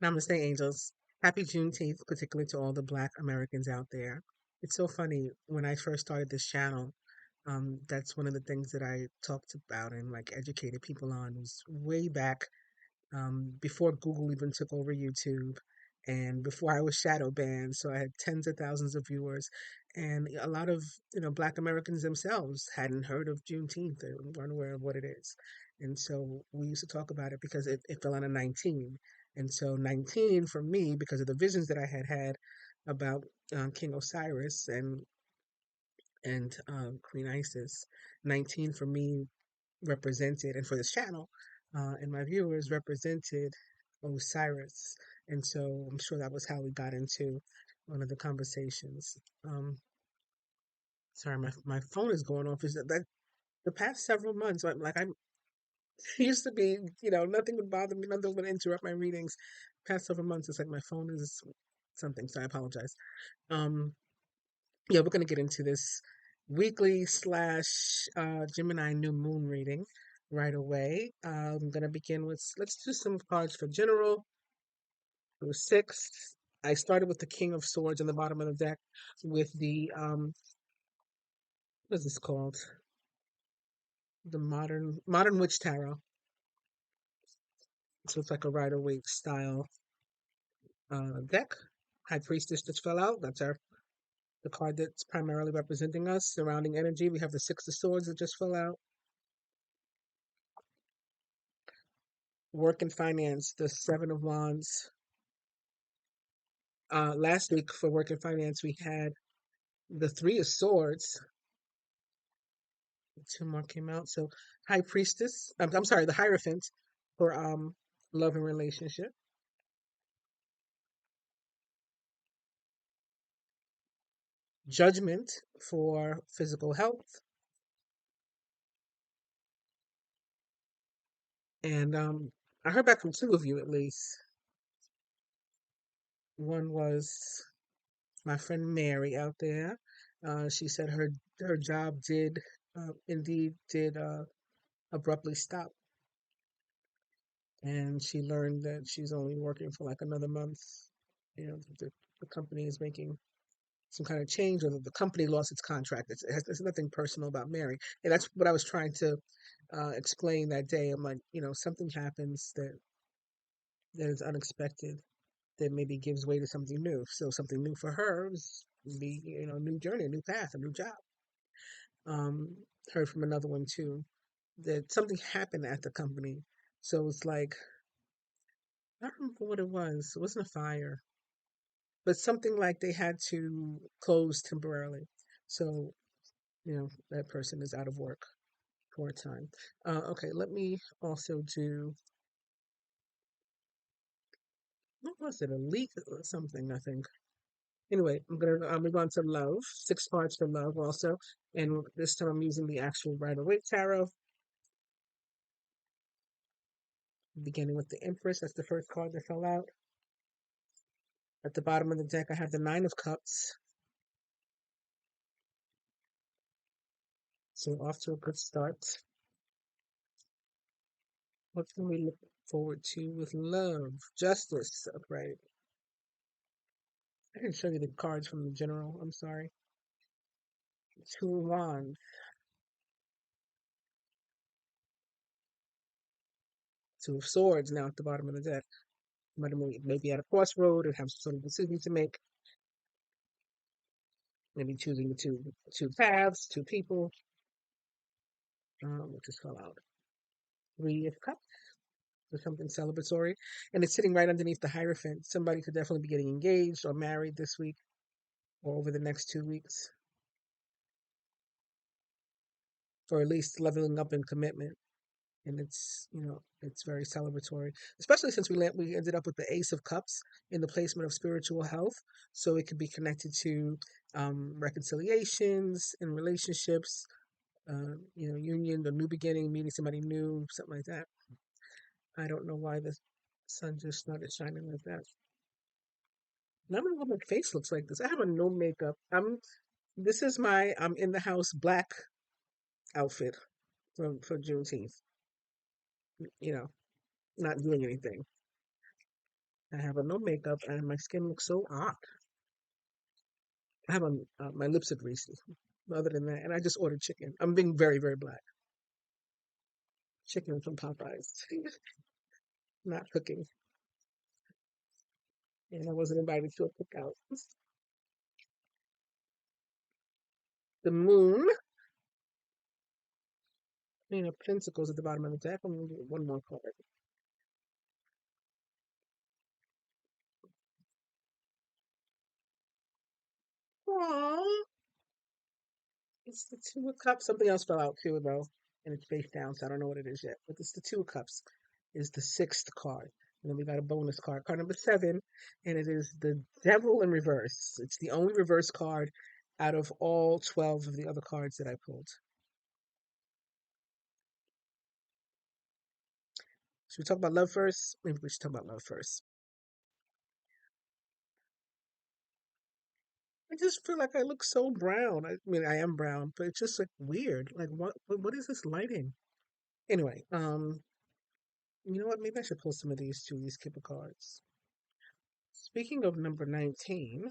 Namaste, angels. Happy Juneteenth, particularly to all the Black Americans out there. It's so funny. When I first started this channel, that's one of the things that I talked about and like educated people on was way back before Google even took over YouTube and before I was shadow banned. So I had tens of thousands of viewers, and a lot of Black Americans themselves hadn't heard of Juneteenth. They weren't aware of what it is, and so we used to talk about it because it fell on a 19, and so 19 for me because of the visions that I had had about King Osiris and Queen Isis. 19 for me represented, and for this channel and my viewers represented Osiris. And so I'm sure that was how we got into one of the conversations. Sorry, my phone is going off. Is that the past several months, I'm used to be, nothing would bother me, nothing would interrupt my readings. Past several months, it's like my phone is something, so I apologize. Um, yeah, we're gonna get into this weekly slash Gemini new moon reading right away. I'm gonna begin with let's do some cards for general. It was six. I started with the King of Swords in the bottom of the deck with the what is this called? The modern witch tarot. So it's like a Rider Waite style deck. High Priestess just fell out. That's our the card that's primarily representing us. Surrounding energy. We have the Six of Swords that just fell out. Work and finance, the Seven of Wands. Last week for work and finance, we had the Three of Swords. Two more came out. So High Priestess. I'm sorry, the Hierophant for love and relationship. Judgment for physical health. And I heard back from two of you at least. One was my friend Mary out there. She said her job did indeed did abruptly stop, and she learned that she's only working for like another month. The company is making some kind of change, or the company lost its contract. It's nothing personal about Mary, and that's what I was trying to explain that day. I'm like, something happens that is unexpected, that maybe gives way to something new. So something new for her is the new journey, a new path, a new job. Um, Heard from another one too that something happened at the company. So it's like I don't remember what it was. It wasn't a fire, but something like they had to close temporarily. So that person is out of work for a time. Okay, let me also do what was it? A leak or something? I think. Anyway, I'm move on to love. Six cards for love also, and this time I'm using the actual Rider Waite tarot. Beginning with the Empress. That's the first card that fell out. At the bottom of the deck, I have the Nine of Cups. So off to a good start. What can we look forward to with love? Justice, upright. I didn't show you the cards from the general. I'm sorry. Two of Wands. Two of Swords now at the bottom of the deck. Maybe at a crossroad and have some sort of decision to make. Maybe choosing the two paths, two people. What just fell out? Three of Cups or something celebratory. And it's sitting right underneath the Hierophant. Somebody could definitely be getting engaged or married this week or over the next 2 weeks. Or at least leveling up in commitment. And it's very celebratory, especially since we ended up with the Ace of Cups in the placement of spiritual health, so it could be connected to reconciliations and relationships, union, the new beginning, meeting somebody new, something like that. I don't know why the sun just started shining like that. I don't know what my face looks like this. I have a no makeup. This is my I'm in the house black outfit for Juneteenth. You know, not doing anything. I have no makeup, and my skin looks so odd. I have my lips are greasy. Other than that, and I just ordered chicken. I'm being very, very black. Chicken from Popeyes. Not cooking. And I wasn't invited to a cookout. The moon, pentacles at the bottom of the deck. I'm gonna do one more card. Aww. It's the Two of Cups. Something else fell out too, though, and it's face down, so I don't know what it is yet. But it's the Two of Cups. Is the sixth card, and then we got a bonus card, card number 7, and it is the Devil in reverse. It's the only reverse card out of all 12 of the other cards that I pulled. Should we talk about love first? Maybe we should talk about love first. I just feel like I look so brown. I mean, I am brown, but it's just like weird. Like, what is this lighting? Anyway, you know what? Maybe I should pull some of these too, these Kipper cards. Speaking of number 19,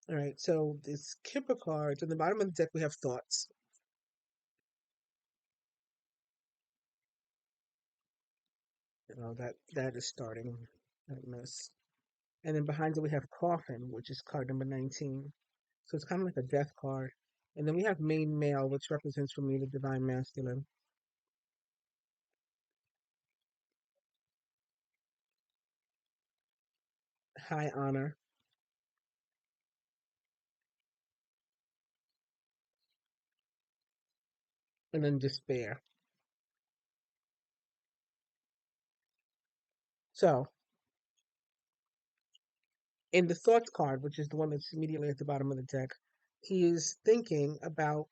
all right, so this Kipper cards, on the bottom of the deck, we have thoughts. That is starting that mess. And then behind it, we have Coffin, which is card number 19. So it's kind of like a death card. And then we have Main Male, which represents for me the Divine Masculine. High Honor, and then Despair. So in the Thoughts card, which is the one that's immediately at the bottom of the deck, he is thinking about,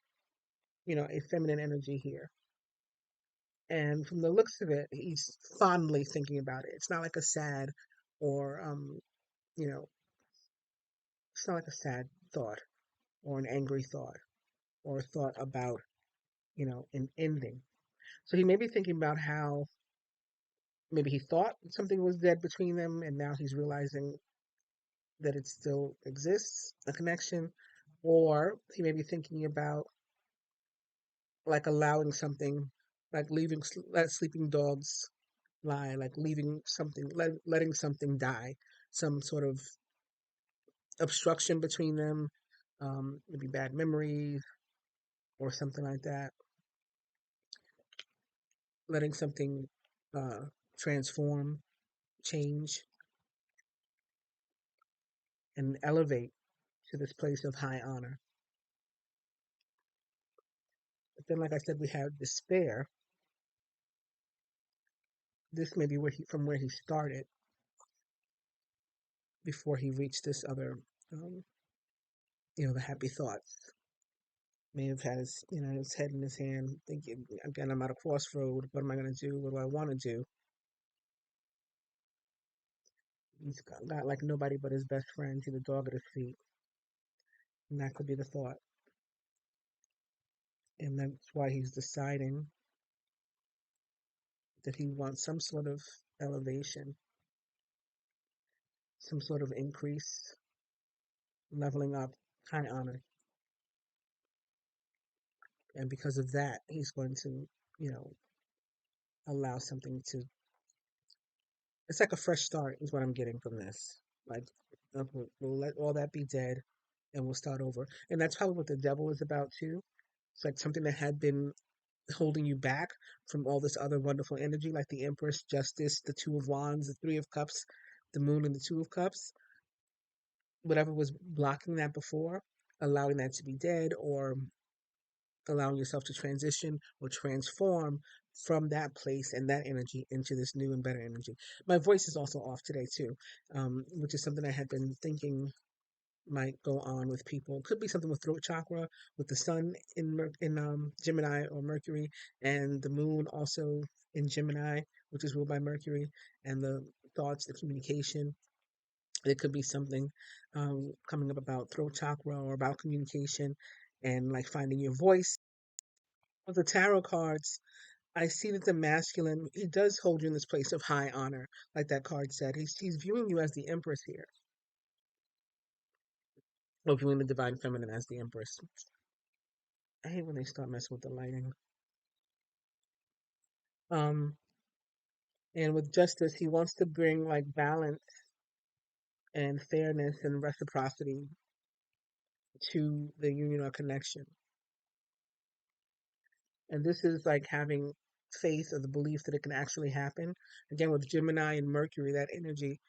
a feminine energy here. And from the looks of it, he's fondly thinking about it. It's not like a sad or, you know, it's not like a sad thought or an angry thought or a thought about, an ending. So he may be thinking about how maybe he thought something was dead between them and now he's realizing that it still exists, a connection. Or he may be thinking about like allowing something, like let sleeping dogs lie, like leaving something, letting something die, some sort of obstruction between them, maybe bad memories or something like that, letting something uh, transform, change, and elevate to this place of high honor. But then, like I said, we have despair. This may be from where he started before he reached this other, um, the happy thoughts. May have had his head in his hand, thinking, again, I'm at a crossroad. What am I going to do? What do I want to do? He's got like nobody but his best friend to the dog at his feet. And that could be the thought. And that's why he's deciding that he wants some sort of elevation, some sort of increase, leveling up, high honor. And because of that, he's going to, you know, allow something to. It's like a fresh start, is what I'm getting from this. Like, we'll let all that be dead and we'll start over. And that's probably what the devil is about, too. It's like something that had been holding you back from all this other wonderful energy, like the Empress, Justice, the Two of Wands, the Three of Cups, the Moon, and the Two of Cups. Whatever was blocking that before, allowing that to be dead, or allowing yourself to transition or transform from that place and that energy into this new and better energy. My voice is also off today too, which is something I had been thinking might go on with people. Could be something with throat chakra, with the sun in Gemini or Mercury, and the moon also in Gemini, which is ruled by Mercury, and the thoughts, the communication. It could be something coming up about throat chakra or about communication and like finding your voice. The tarot cards I see that the masculine, he does hold you in this place of high honor, like that card said. He's viewing you as the empress here, or viewing the divine feminine as the empress. I hate when they start messing with the lighting. Um, and with justice, he wants to bring like balance and fairness and reciprocity to the union or connection. And this is like having faith or the belief that it can actually happen. Again, with Gemini and Mercury, that energy,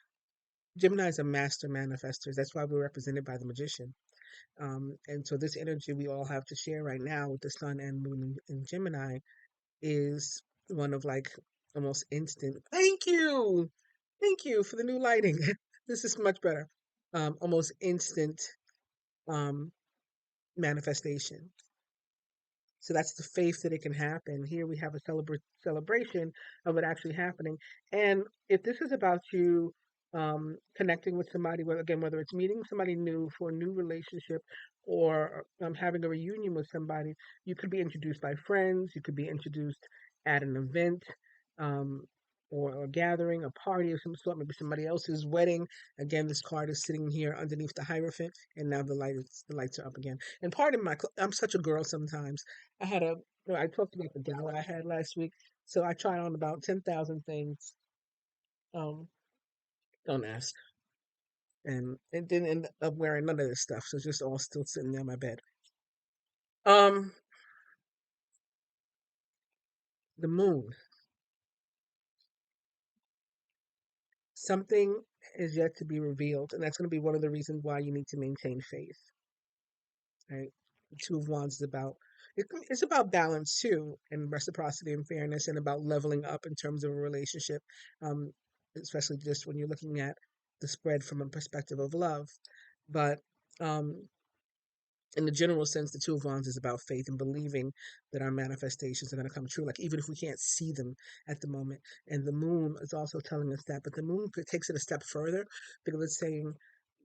Gemini is a master manifester. That's why we're represented by the magician. And so this energy we all have to share right now with the sun and moon in Gemini is one of like almost instant. Thank you for the new lighting. This is much better. Almost instant um, manifestation. So that's the faith that it can happen. Here we have a celebration of it actually happening. And if this is about you connecting with somebody, whether it's meeting somebody new for a new relationship or having a reunion with somebody, you could be introduced by friends, you could be introduced at an event. Um, or a gathering, a party of some sort, maybe somebody else's wedding. Again, this card is sitting here underneath the Hierophant, and now the lights are up again. And part of I'm such a girl sometimes. I had a, I talked about the gala I had last week. So I tried on about 10,000 things. Um, don't ask. And it didn't end up wearing none of this stuff. So it's just all still sitting there on my bed. Um, the moon. Something is yet to be revealed. And that's going to be one of the reasons why you need to maintain faith. Right? The Two of Wands is it's about balance too, and reciprocity and fairness, and about leveling up in terms of a relationship, um, especially just when you're looking at the spread from a perspective of love. But um, in the general sense, the Two of Wands is about faith and believing that our manifestations are going to come true, like even if we can't see them at the moment. And the moon is also telling us that, but the moon takes it a step further because it's saying,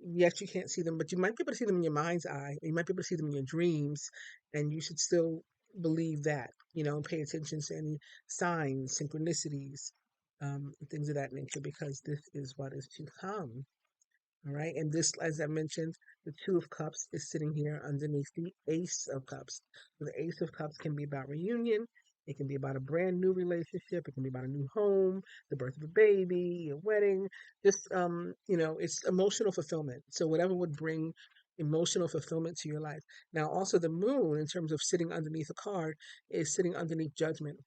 yes, you can't see them, but you might be able to see them in your mind's eye. You might be able to see them in your dreams, and you should still believe that, pay attention to any signs, synchronicities, things of that nature, because this is what is to come. All right. And this, as I mentioned, the Two of Cups is sitting here underneath the Ace of Cups. So the Ace of Cups can be about reunion. It can be about a brand new relationship. It can be about a new home, the birth of a baby, a wedding. Just, it's emotional fulfillment. So whatever would bring emotional fulfillment to your life. Now, also the moon, in terms of sitting underneath a card, is sitting underneath judgment.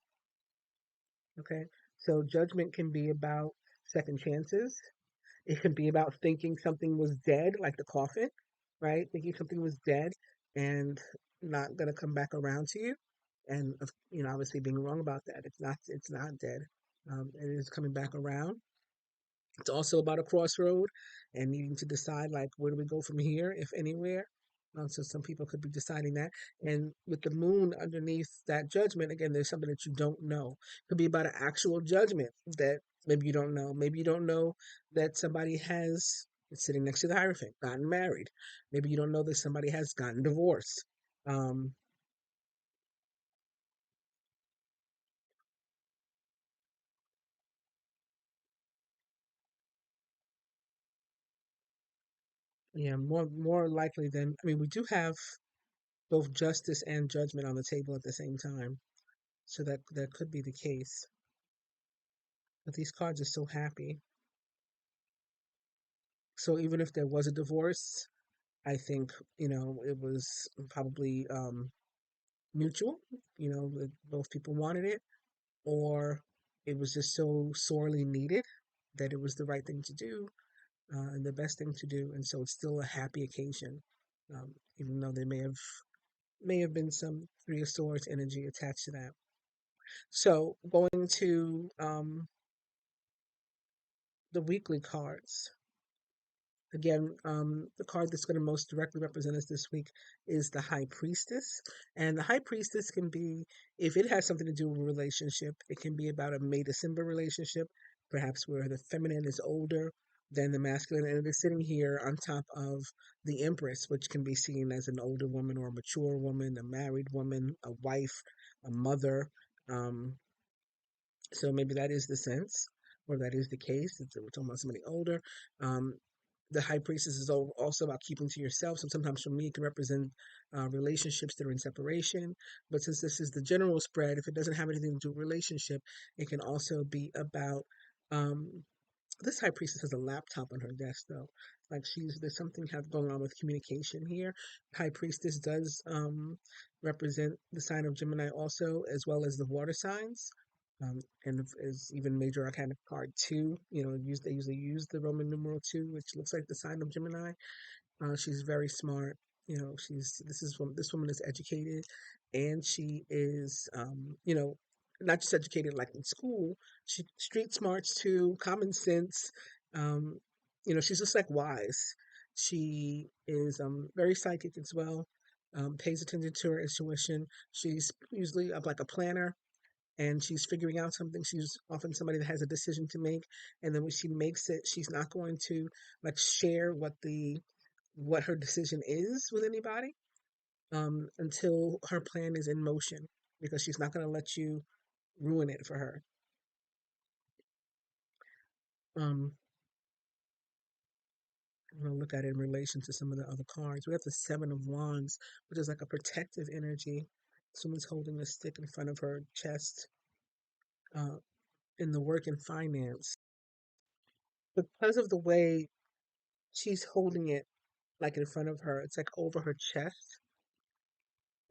Okay. So judgment can be about second chances. It can be about thinking something was dead, like the coffin, right? Thinking something was dead and not going to come back around to you. And, obviously being wrong about that. It's not dead. It is coming back around. It's also about a crossroad and needing to decide, like, where do we go from here, if anywhere. So some people could be deciding that. And with the moon underneath that judgment, again, there's something that you don't know. It could be about an actual judgment that maybe you don't know. Maybe you don't know that somebody has, sitting next to the Hierophant, gotten married. Maybe you don't know that somebody has gotten divorced. Um, yeah, more likely than, I mean, we do have both justice and judgment on the table at the same time. So that could be the case. But these cards are so happy. So even if there was a divorce, I think, it was probably mutual, that both people wanted it, or it was just so sorely needed that it was the right thing to do, and the best thing to do. And so it's still a happy occasion, even though there may have been some Three of Swords energy attached to that. So going to the weekly cards. Again, the card that's going to most directly represent us this week is the High Priestess. And the High Priestess can be, if it has something to do with a relationship, it can be about a May December relationship, perhaps where the feminine is older than the masculine. And it is sitting here on top of the Empress, which can be seen as an older woman or a mature woman, a married woman, a wife, a mother. So maybe that is the sense, or that is the case. We're talking about somebody older. Um, the high priestess is also about keeping to yourself. So sometimes for me, it can represent relationships that are in separation. But since this is the general spread, if it doesn't have anything to do with relationship, it can also be about um, this high priestess has a laptop on her desk though. Like there's something have going on with communication here. High priestess does represent the sign of Gemini also, as well as the water signs. And is even major arcana card two. They usually use the Roman numeral two, which looks like the sign of Gemini. She's very smart. This woman is educated, and she is not just educated like in school. She street smarts too, common sense. Um, she's just like wise. She is very psychic as well. Pays attention to her intuition. She's usually like a planner, and she's figuring out something. She's often somebody that has a decision to make, and then when she makes it, she's not going to like share what her decision is with anybody until her plan is in motion, because she's not going to let you ruin it for her. Um, I'm going to look at it in relation to some of the other cards. We have the Seven of Wands, which is like a protective energy. Someone's holding a stick in front of her chest uh, in the work and finance. Because of the way she's holding it, like in front of her, it's like over her chest.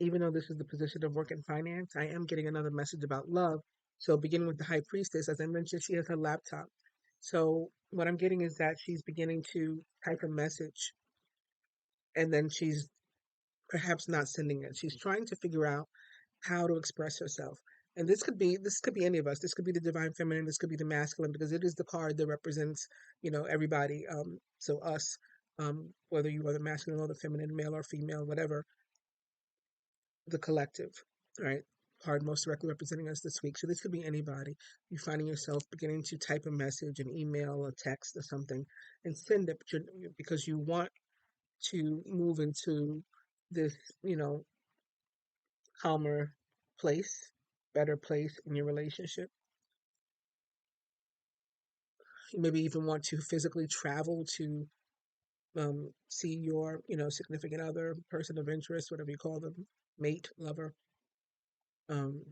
Even though this is the position of work and finance, I am getting another message about love. So, beginning with the high priestess, as I mentioned, she has her laptop. So, what I'm getting is that she's beginning to type a message, and then she's perhaps not sending it. She's trying to figure out how to express herself. And this could be any of us. This could be the divine feminine. This could be the masculine, because it is the card that represents, everybody. So us, whether you are the masculine or the feminine, male or female, whatever, the collective, right? Card most directly representing us this week. So this could be anybody. You finding yourself beginning to type a message, an email, a text, or something, and send it because you want to move into this, you know, calmer place, better place in your relationship. You maybe even want to physically travel to see your, significant other, person of interest, whatever you call them, mate, lover. Um,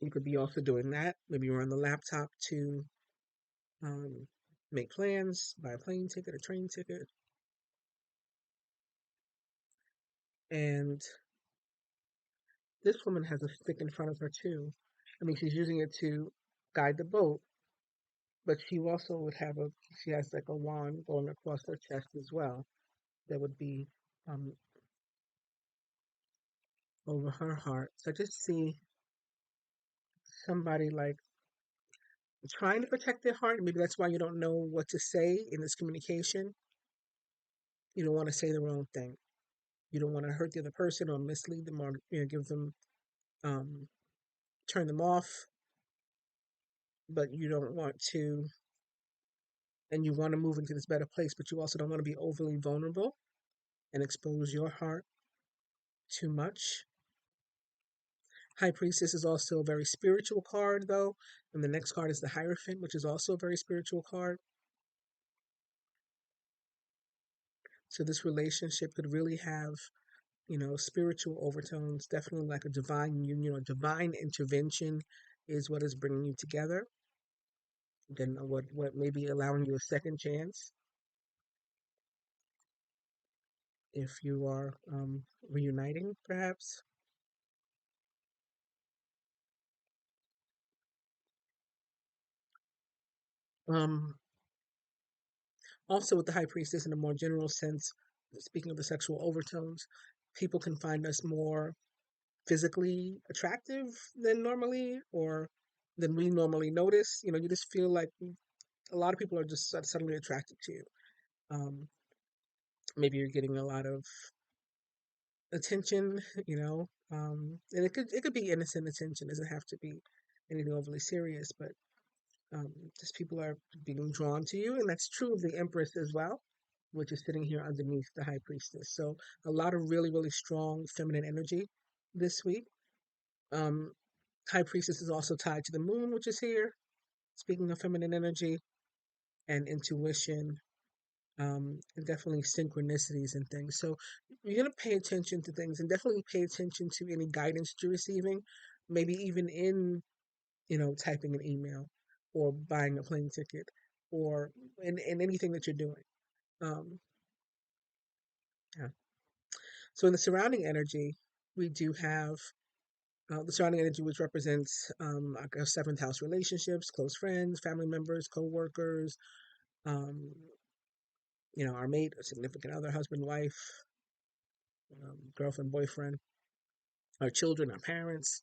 you could be also doing that. Maybe you're on the laptop to um, make plans, buy a plane ticket, a train ticket, and this woman has a stick in front of her too. I mean, she's using it to guide the boat, but she has like a wand going across her chest as well. That would be um, over her heart. So I just see somebody like trying to protect their heart. Maybe that's why you don't know what to say in this communication. You don't want to say the wrong thing. You don't want to hurt the other person or mislead them, or give them um, turn them off. But you don't want to, and you want to move into this better place, but you also don't want to be overly vulnerable and expose your heart too much. High Priestess is also a very spiritual card, though, and the next card is the Hierophant, which is also a very spiritual card. So this relationship could really have, spiritual overtones, definitely like a divine union or divine intervention is what is bringing you together. Then what may be allowing you a second chance if you are reuniting, perhaps. Um, Also, with the high priestess, in a more general sense, speaking of the sexual overtones, people can find us more physically attractive than normally, or than we normally notice. You just feel like a lot of people are just suddenly attracted to you. Um, Maybe you're getting a lot of attention, and it could be innocent attention. It doesn't have to be anything overly serious, but um, just people are being drawn to you, and that's true of the Empress as well, which is sitting here underneath the High Priestess. So a lot of really, really strong feminine energy this week. Um, High Priestess is also tied to the moon, which is here. Speaking of feminine energy and intuition, and definitely synchronicities and things. So you're gonna pay attention to things, and definitely pay attention to any guidance that you're receiving. Maybe even in typing an email or buying a plane ticket or in anything that you're doing. Um, yeah. So in the surrounding energy, we do have the surrounding energy, which represents like our seventh house relationships, close friends, family members, co-workers, um, our mate, a significant other, husband, wife, girlfriend, boyfriend, our children, our parents,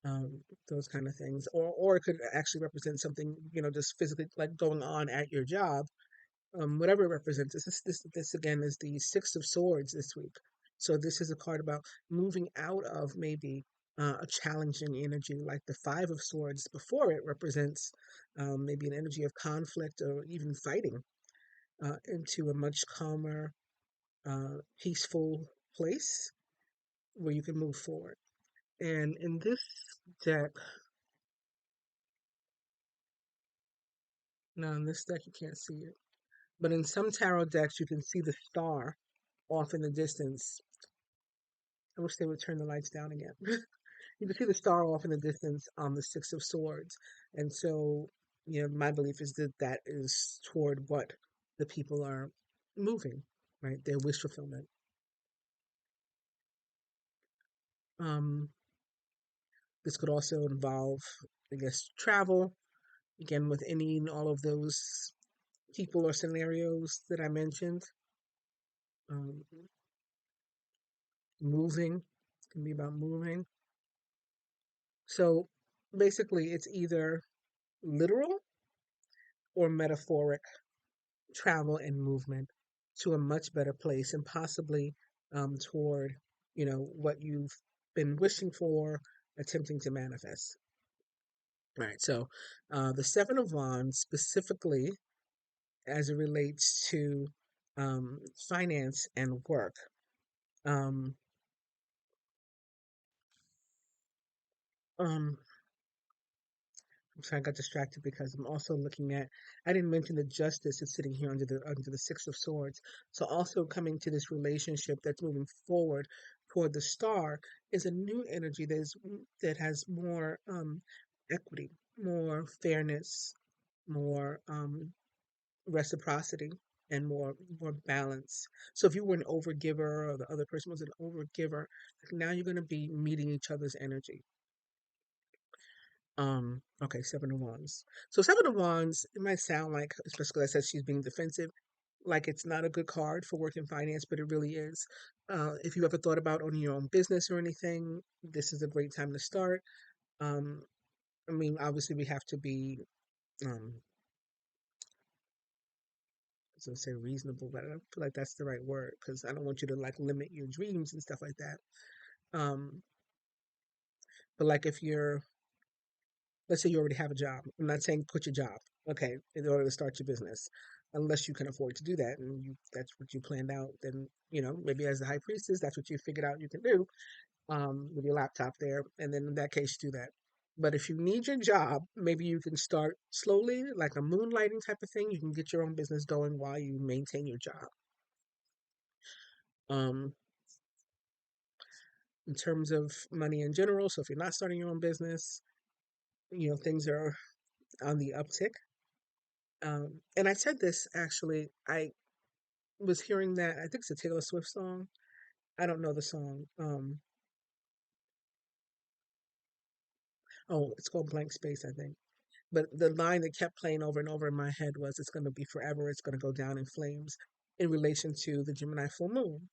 um, those kind of things. Or it could actually represent something, just physically like going on at your job, whatever it represents. This again is the Six of Swords this week. So this is a card about moving out of maybe a challenging energy, like the Five of Swords before it represents maybe an energy of conflict or even fighting, into a much calmer, peaceful place where you can move forward. And in this deck, now in this deck you can't see it, but in some tarot decks you can see the star off in the distance. I wish they would turn the lights down again. You can see the star off in the distance on the Six of Swords. And so, my belief is that that is toward what the people are moving, right? Their wish fulfillment. Um, this could also involve, I guess, travel, again, with any and all of those people or scenarios that I mentioned. Um, moving, it can be about moving. So basically, it's either literal or metaphoric travel and movement to a much better place, and possibly toward what you've been wishing for, attempting to manifest. All right, so the Seven of Wands, specifically as it relates to finance and work. um, um, I'm sorry, I got distracted because I'm also looking at. I didn't mention the Justice is sitting here under the Six of Swords. So also coming to this relationship that's moving forward toward the Star is a new energy that has more equity, more fairness, more reciprocity, and more balance. So if you were an overgiver or the other person was an overgiver, like now you're going to be meeting each other's energy. Okay, Seven of Wands. So Seven of Wands, it might sound like, especially because I said she's being defensive, like it's not a good card for work in finance, but it really is. If you ever thought about owning your own business or anything, this is a great time to start. Um, I mean, obviously we have to be, um, I was gonna say reasonable, but I don't feel like that's the right word because I don't want you to like limit your dreams and stuff like that. Um, but like if you're, let's say you already have a job. I'm not saying quit your job, okay, in order to start your business, unless you can afford to do that and that's what you planned out. Then maybe as the high priestess, that's what you figured out you can do, with your laptop there, and then in that case, do that. But if you need your job, maybe you can start slowly, like a moonlighting type of thing. You can get your own business going while you maintain your job. Um, in terms of money in general, so if you're not starting your own business, things are on the uptick. And I said this actually. I was hearing that. I think it's a Taylor Swift song. I don't know the song. Oh, it's called Blank Space, I think. But the line that kept playing over and over in my head was, "It's going to be forever. It's going to go down in flames," in relation to the Gemini full moon.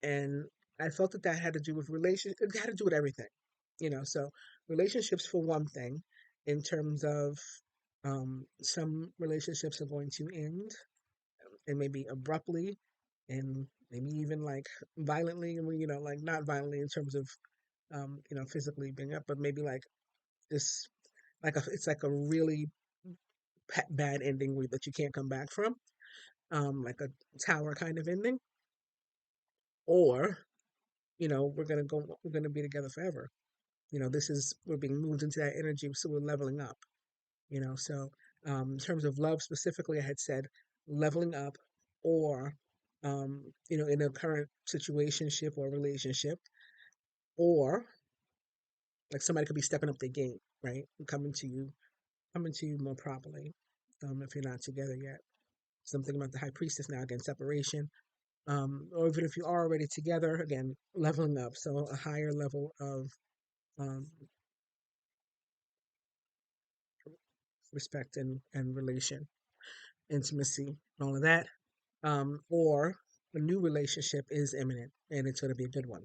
And I felt that that had to do with relation. It had to do with everything, So relationships for one thing, in terms of some relationships are going to end, and maybe abruptly, and maybe even like violently. Like not violently in terms of physically being up, but maybe like this, it's like a really bad ending that you can't come back from, like a tower kind of ending, or we're gonna be together forever. we're being moved into that energy, so we're leveling up. So in terms of love specifically, I had said leveling up, or in a current situationship or relationship, or like somebody could be stepping up their game, right, and coming to you more properly, if you're not together yet. So I'm thinking about the high priestess now, again, separation, or even if you are already together, again, leveling up, so a higher level of um, respect and relation, intimacy, and all of that. Or a new relationship is imminent, and it's going to be a good one.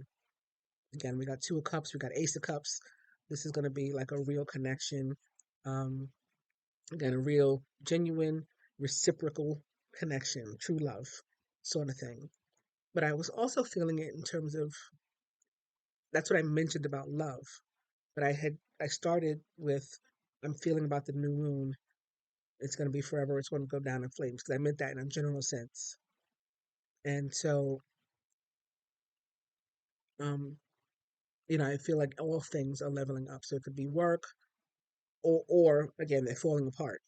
Again, we got Two of Cups, we got Ace of Cups. This is going to be like a real connection. Um, Again, a real, genuine, reciprocal connection, true love sort of thing. But I was also feeling it in terms of, that's what I mentioned about love. But I started with, I'm feeling about the new moon. It's going to be forever. It's going to go down in flames, because I meant that in a general sense. And so, um, I feel like all things are leveling up. So it could be work, or again, they're falling apart.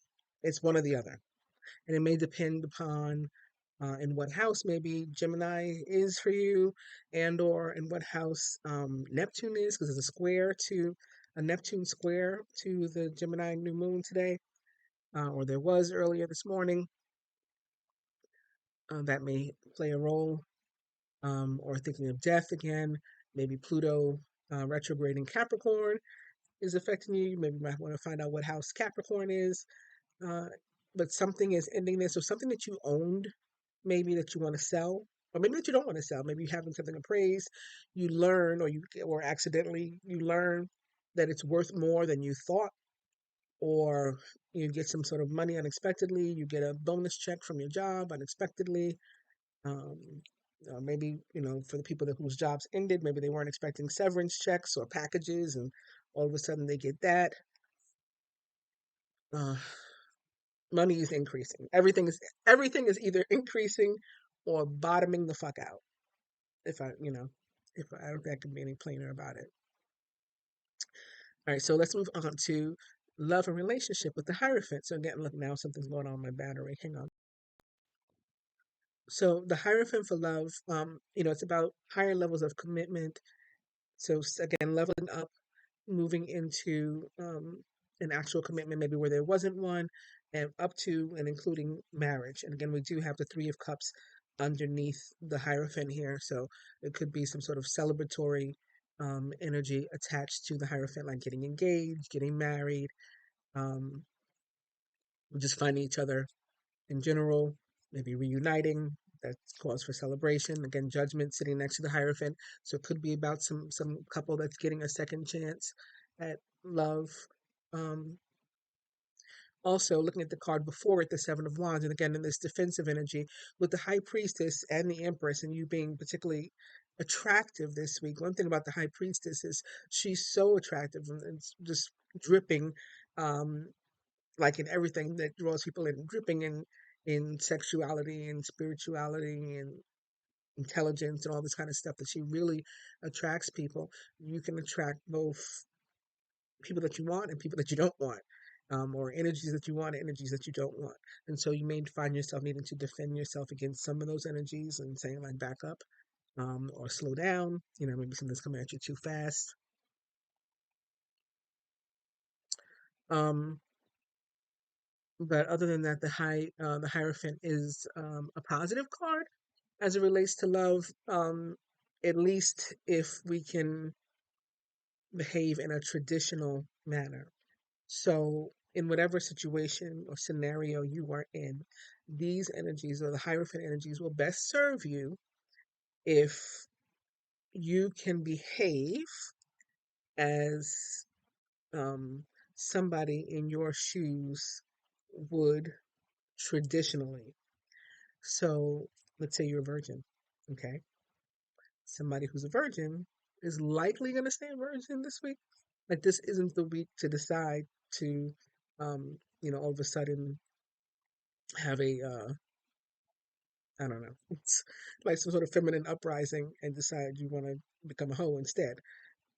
It's one or the other. And it may depend upon in what house maybe Gemini is for you, and or in what house Neptune is, because there's a Neptune square to the Gemini new moon today, or there was earlier this morning. That may play a role, or thinking of death again. Maybe Pluto retrograde in Capricorn is affecting you. You maybe might want to find out what house Capricorn is. Uh, but something is ending this, or something that you owned, maybe that you want to sell, or maybe that you don't want to sell. Maybe you're having something appraised, you learn, or accidentally you learn that it's worth more than you thought, or you get some sort of money unexpectedly. You get a bonus check from your job unexpectedly. Um, Maybe for the people whose jobs ended, maybe they weren't expecting severance checks or packages, and all of a sudden they get that. Uh, Money is increasing. Everything is either increasing or bottoming the fuck out. If I don't think I can be any plainer about it. All right, so let's move on to love and relationship with the Hierophant. So again, look, now something's going on with my battery. Hang on. So the Hierophant for love, it's about higher levels of commitment. So again, leveling up, moving into an actual commitment, maybe where there wasn't one, and up to and including marriage. And again, we do have the Three of Cups underneath the Hierophant here, so it could be some sort of celebratory energy attached to the Hierophant, like getting engaged, getting married, um, just finding each other in general, maybe reuniting. That's cause for celebration. Again, Judgment sitting next to the Hierophant, so it could be about some couple that's getting a second chance at love. Um, Also, looking at the card before it, the Seven of Wands, and again in this defensive energy with the High Priestess and the Empress, and you being particularly attractive this week. One thing about the High Priestess is she's so attractive, and it's just dripping, um, like in everything that draws people in, dripping in sexuality and spirituality and intelligence and all this kind of stuff, that she really attracts people. You can attract both people that you want and people that you don't want, or energies that you want and energies that you don't want. And so you may find yourself needing to defend yourself against some of those energies and saying, like, back up, or slow down. Maybe something's coming at you too fast. Um, but other than that, the Hierophant is a positive card as it relates to love, at least if we can behave in a traditional manner. So, in whatever situation or scenario you are in, these energies, or the Hierophant energies, will best serve you if you can behave as um, somebody in your shoes would traditionally. So, let's say you're a virgin, okay? Somebody who's a virgin is likely going to stay a virgin this week. Like, this isn't the week to decide to, all of a sudden have I don't know, it's like some sort of feminine uprising and decide you want to become a hoe instead.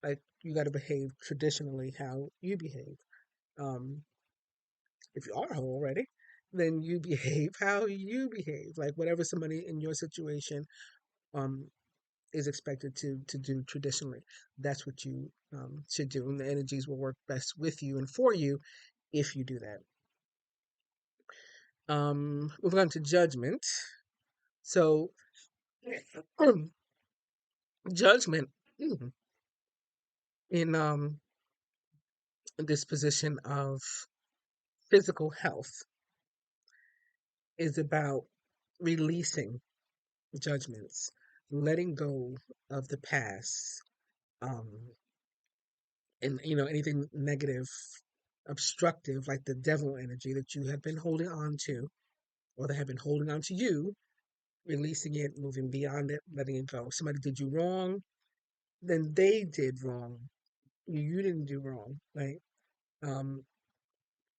like you got to behave traditionally how you behave. Um, if you are whole already, then you behave how you behave. Like whatever somebody in your situation um is expected to do traditionally, that's what you should do, and the energies will work best with you and for you if you do that. Moving on to judgment. So judgment in this position of physical health is about releasing judgments, letting go of the past, um, and anything negative, obstructive, like the devil energy that you have been holding on to, or that have been holding on to you, releasing it, moving beyond it, letting it go. Somebody did you wrong, then they did wrong. You didn't do wrong, right? Um,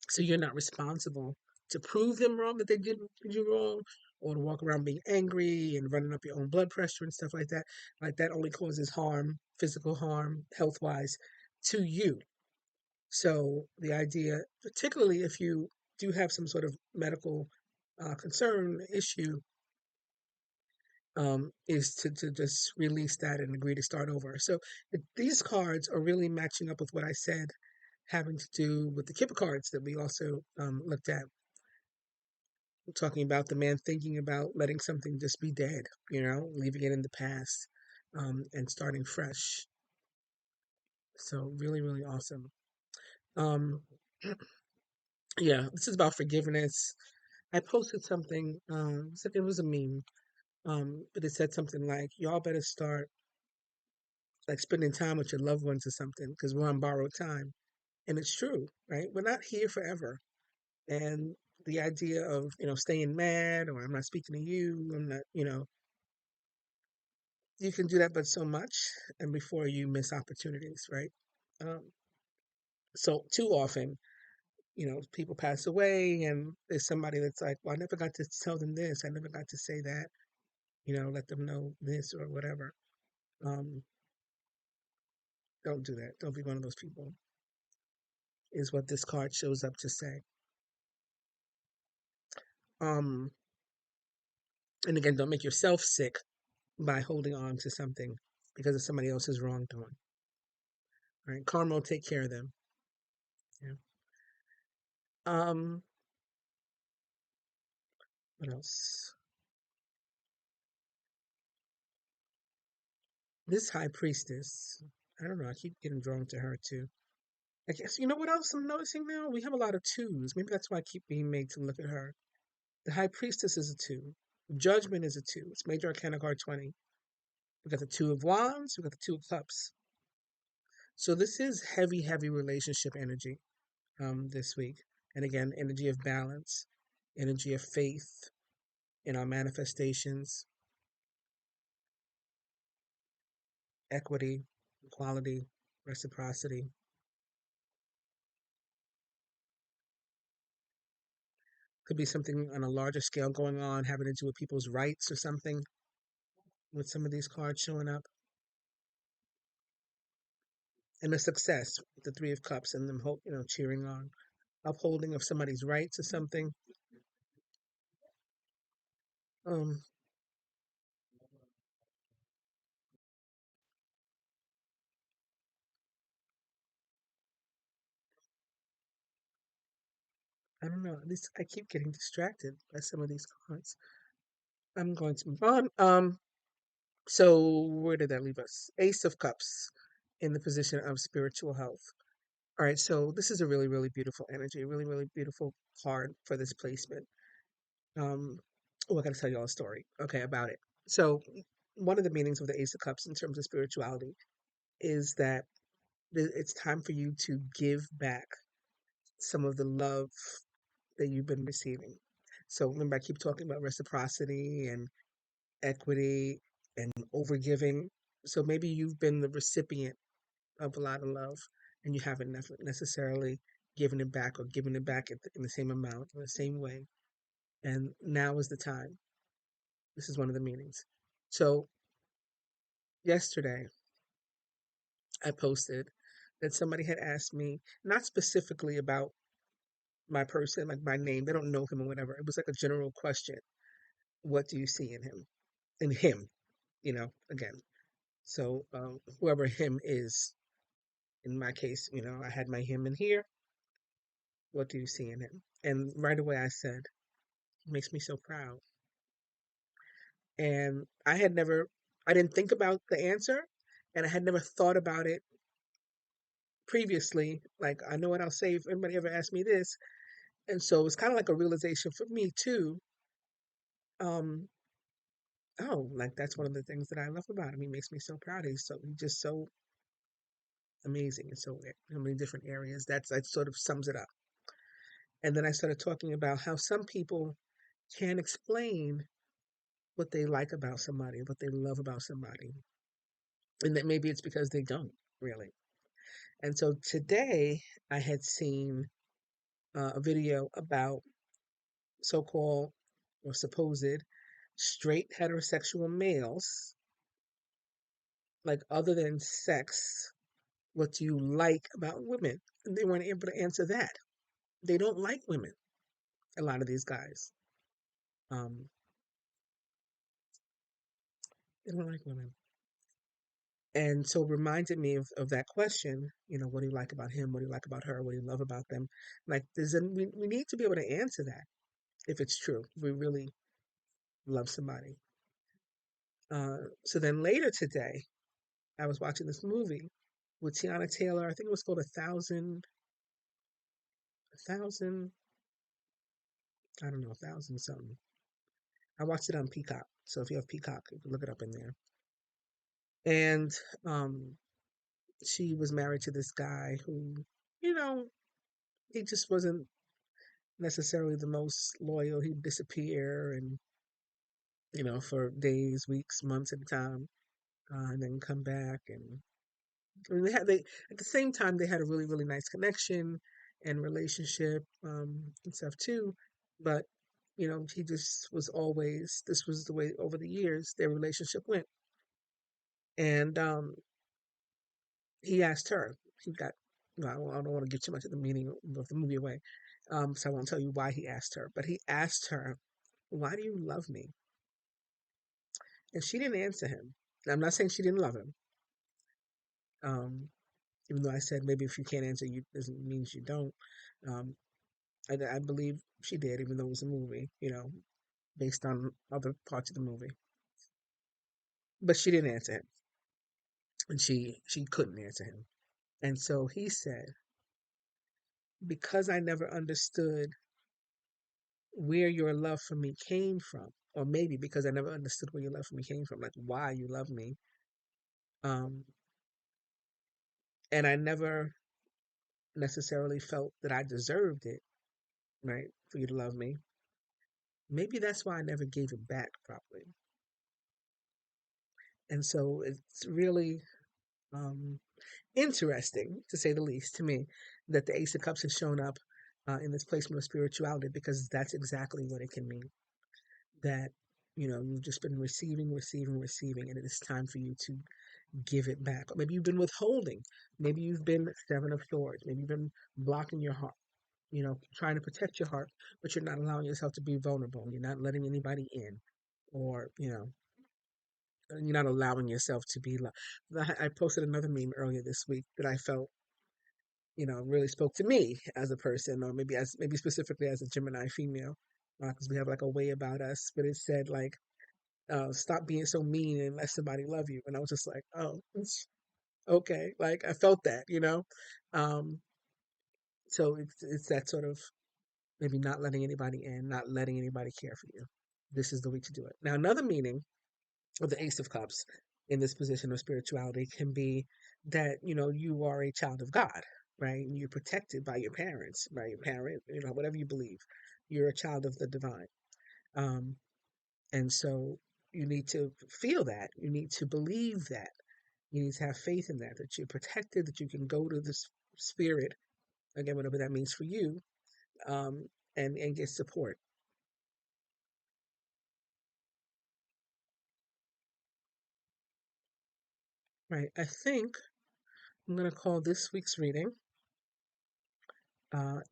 so you're not responsible to prove them wrong that they did you wrong, or to walk around being angry and running up your own blood pressure and stuff like that. Like that only causes harm, physical harm, health wise, to you. So the idea, particularly if you do have some sort of medical concern issue, is to just release that and agree to start over. So these cards are really matching up with what I said, having to do with the Kipper cards that we also looked at, talking about the man thinking about letting something just be dead, leaving it in the past, and starting fresh. So really, really awesome. Um, yeah, this is about forgiveness. I posted something, it was a meme, but it said something like, y'all better start like spending time with your loved ones or something, because we're on borrowed time. And it's true, right? We're not here forever. And the idea of, staying mad, or I'm not speaking to you, I'm not, you can do that, but so much, and before you miss opportunities, right? Um, so too often, people pass away, and there's somebody that's like, well, I never got to tell them this, I never got to say that, let them know this or whatever. Um, don't do that. Don't be one of those people, is what this card shows up to say. Um, and again, don't make yourself sick by holding on to something because of somebody else's wrongdoing. Right? Karma will take care of them. Yeah. Um, what else? This high priestess. I don't know. I keep getting drawn to her too. I guess you know what else I'm noticing now? We have a lot of twos. Maybe that's why I keep being made to look at her. The high priestess is a two. Judgment is a two. It's major arcana card 20. We got the two of wands. We got the two of cups. So this is heavy, heavy relationship energy this week. And again, energy of balance, energy of faith in our manifestations, equity, equality, reciprocity. Could be something on a larger scale going on, having to do with people's rights or something, with some of these cards showing up. And the success, the Three of Cups, and them, cheering on, upholding of somebody's rights or something. Um, I don't know. At least I keep getting distracted by some of these cards. I'm going to move on. So where did that leave us? Ace of Cups in the position of spiritual health. All right, so this is a really, really beautiful energy, really, really beautiful card for this placement. Um, oh, I got to tell you all a story, okay, about it. So one of the meanings of the Ace of Cups in terms of spirituality is that it's time for you to give back some of the love that you've been receiving. So remember, I keep talking about reciprocity and equity and overgiving. So maybe you've been the recipient of a lot of love and you haven't necessarily given it back, or given it back in the same amount, in the same way. And now is the time. This is one of the meanings. So yesterday, I posted that somebody had asked me, not specifically about my person, like my name, they don't know him or whatever. It was like a general question. What do you see in him? In him, again. So whoever him is, in my case, I had my him in here. What do you see in him? And right away I said, it makes me so proud. And I didn't think about the answer, and I had never thought about it previously. Like, I know what I'll say if anybody ever asks me this. And so it's kind of like a realization for me too. Um, oh, like that's one of the things that I love about him. He makes me so proud. He's just so amazing in so many different areas. That sort of sums it up. And then I started talking about how some people can't explain what they like about somebody, what they love about somebody. And that maybe it's because they don't really. And so today I had seen a video about so-called or supposed straight heterosexual males, like other than sex, what do you like about women? And they weren't able to answer that. They don't like women, a lot of these guys. Um, they don't like women. And so it reminded me of that question, what do you like about him? What do you like about her? What do you love about them? Like, we need to be able to answer that if it's true, if we really love somebody. So then later today, I was watching this movie with Tiana Taylor. I think it was called a thousand, I don't know, a thousand something. I watched it on Peacock. So if you have Peacock, you can look it up in there. And um, she was married to this guy who, you know, he just wasn't necessarily the most loyal. He'd disappear and, for days, weeks, months at a time, and then come back. And I mean, they at the same time they had a really really nice connection and relationship and stuff too. But he just was always, this was the way over the years their relationship went. And he asked her. He got. No, I don't want to give too much of the meaning of the movie away, so I won't tell you why he asked her. But he asked her, "Why do you love me?" And she didn't answer him. Now, I'm not saying she didn't love him. Um, Even though I said maybe if you can't answer, you doesn't means you don't. Um, I believe she did, even though it was a movie, based on other parts of the movie. But she didn't answer him, and she couldn't answer him. And so he said, because I never understood where your love for me came from, or maybe because I never understood where your love for me came from, like why you love me, um, and I never necessarily felt that I deserved it, right, for you to love me. Maybe that's why I never gave it back properly. And so it's really um, interesting, to say the least, to me, that the Ace of Cups has shown up in this placement of spirituality, because that's exactly what it can mean. That, you've just been receiving, receiving, receiving, and it is time for you to give it back. Or maybe you've been withholding. Maybe you've been Seven of Swords. Maybe you've been blocking your heart, trying to protect your heart, but you're not allowing yourself to be vulnerable. You're not letting anybody in, or, you're not allowing yourself to be loved. I posted another meme earlier this week that I felt, really spoke to me as a person, or maybe specifically as a Gemini female, because we have like a way about us. But it said like, "Stop being so mean and let somebody love you." And I was just like, "Oh, okay." Like I felt that. Um, so it's that sort of maybe not letting anybody in, not letting anybody care for you. This is the way to do it. Now, another meaning of the Ace of Cups in this position of spirituality can be that, you are a child of God, right? And you're protected by your parents, by your parent, whatever you believe. You're a child of the divine. Um, and so you need to feel that. You need to believe that. You need to have faith in that you're protected, that you can go to this spirit, again, whatever that means for you, um, and get support. Right. I think I'm going to call this week's reading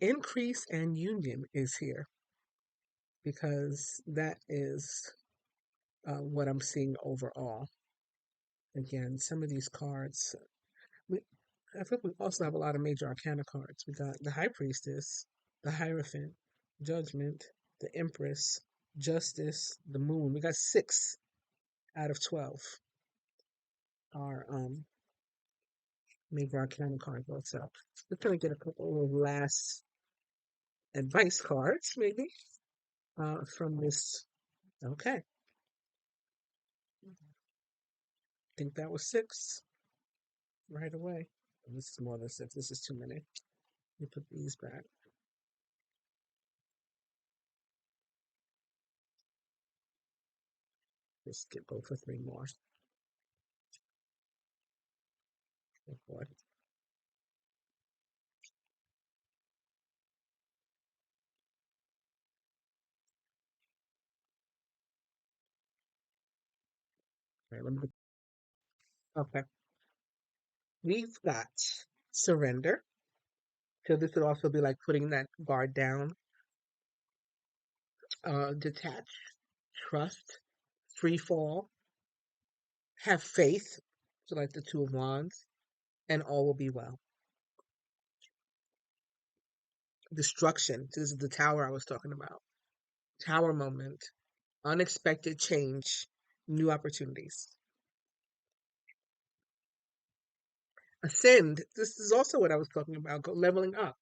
Increase and Union is here, because that is what I'm seeing overall. Again, some of these cards, we, I think we also have a lot of major arcana cards. We got the High Priestess, the Hierophant, Judgment, the Empress, Justice, the Moon. We got 6 out of 12 are major arcana cards also. We're going to get a couple of last advice cards, maybe, from this. Okay, I think that was 6 right away. This is more than 6. This is too many. Let me put these back. Just get both for 3 more. Oh boy. All right, let me. Okay, we've got surrender. So this would also be like putting that guard down. Detach, trust, free fall, have faith. So like the 2 of Wands, and all will be well. Destruction. So this is the tower I was talking about. Tower moment, unexpected change, new opportunities. Ascend. This is also what I was talking about. Leveling up,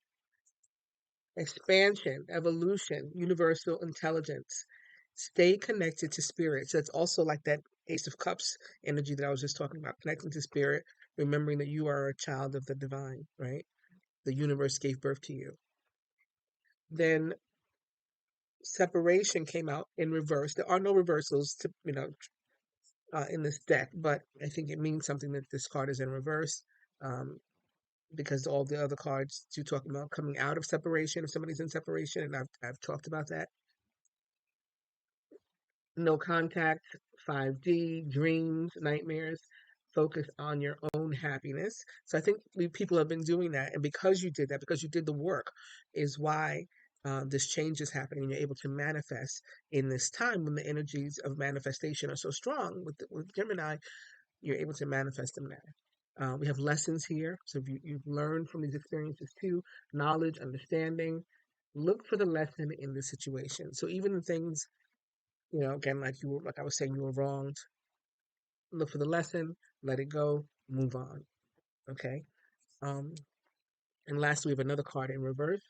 expansion, evolution, universal intelligence. Stay connected to spirit. So it's also like that Ace of Cups energy that I was just talking about. Connecting to spirit, remembering that you are a child of the divine, right? The universe gave birth to you. Then separation came out in reverse. There are no reversals to in this deck, but I think it means something that this card is in reverse. Because all the other cards you talking about coming out of separation, if somebody's in separation, and I've talked about that. No contact, 5D, dreams, nightmares, focus on your own happiness. So I think people have been doing that, and because you did that, because you did the work, is why this change is happening. You're able to manifest in this time when the energies of manifestation are so strong. With Gemini, you're able to manifest in that. We have lessons here. So if you've learned from these experiences too, knowledge, understanding, look for the lesson in the situation. So even the things, again, like I was saying, you were wronged, look for the lesson, let it go, move on. Okay. Um, and lastly, we have another card in reverse,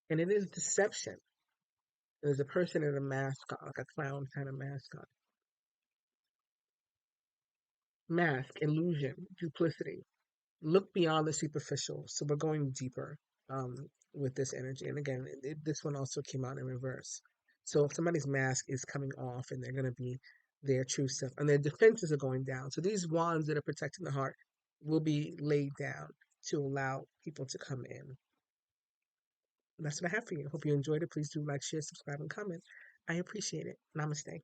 and it is deception. There's a person in a mask, like a clown kind of mask on. Mask, illusion, duplicity. Look beyond the superficial. So we're going deeper with this energy. And again, this one also came out in reverse. So if somebody's mask is coming off and they're going to be their true self, and their defenses are going down. So these wands that are protecting the heart will be laid down to allow people to come in. And that's what I have for you. Hope you enjoyed it. Please do like, share, subscribe, and comment. I appreciate it. Namaste.